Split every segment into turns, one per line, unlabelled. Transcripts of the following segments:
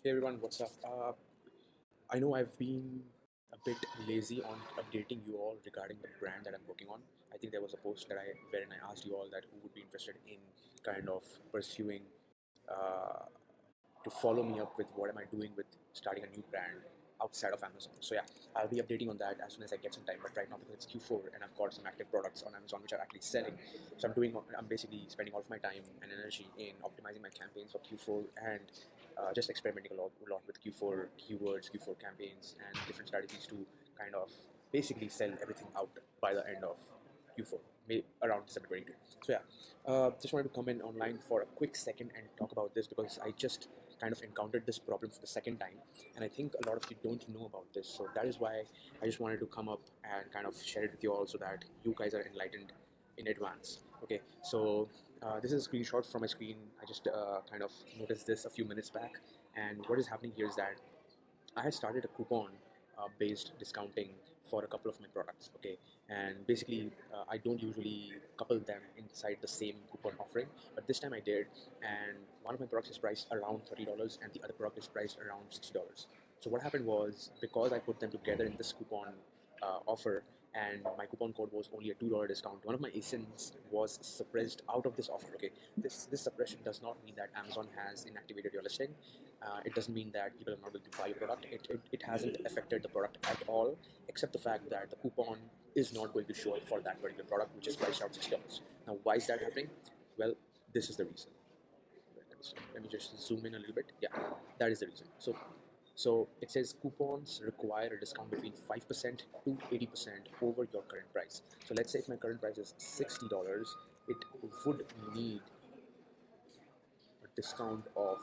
Hey everyone, what's up? I know I've been a bit lazy on updating you all regarding the brand that I'm working on. I think there was a post wherein I asked you all that who would be interested in kind of pursuing uh, to follow me up with what am I doing with starting a new brand outside of Amazon. So yeah, I'll be updating on that as soon as I get some time. But right now, because it's Q4 and I've got some active products on Amazon which are actually selling, so I'm basically spending all of my time and energy in optimizing my campaigns for Q4 and just experimenting a lot with Q4 keywords, Q4 campaigns, and different strategies to kind of basically sell everything out by the end of Q4, around December 22. So yeah, just wanted to come in online for a quick second and talk about this because I just kind of encountered this problem for the second time, and I think a lot of you don't know about this. So that is why I just wanted to come up and kind of share it with you all so that you guys are enlightened in advance. Okay, so this is a screenshot from my screen. I just kind of noticed this a few minutes back, and what is happening here is that I had started a coupon based discounting for a couple of my products. Okay, and basically I don't usually couple them inside the same coupon offering, but this time I did, and one of my products is priced around $30 and the other product is priced around $60. So what happened was, because I put them together in this coupon offer, and my coupon code was only a $2 discount, one of my ASINs was suppressed out of this offer. Okay, this suppression does not mean that Amazon has inactivated your listing. It doesn't mean that people are not going to buy your product. It hasn't affected the product at all, except the fact that the coupon is not going to show up for that particular product, which is priced out $60. Now, why is that happening? Well, this is the reason. Let me just zoom in a little bit. Yeah, that is the reason. So it says coupons require a discount between 5% to 80% over your current price. So let's say if my current price is $60, it would need a discount of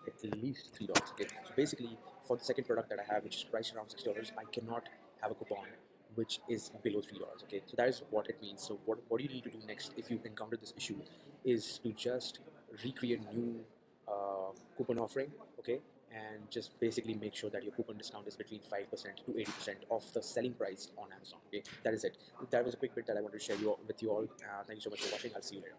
at least $3. Okay, so basically for the second product that I have, which is priced around $60, I cannot have a coupon which is below $3. Okay, so that is what it means. So what you need to do next if you encounter this issue is to just recreate new coupon offering. Okay, and just basically make sure that your coupon discount is between 5% to 80% of the selling price on Amazon. Okay, that is it. That was a quick bit that I wanted to share with you all. Thank you so much for watching. I'll see you later.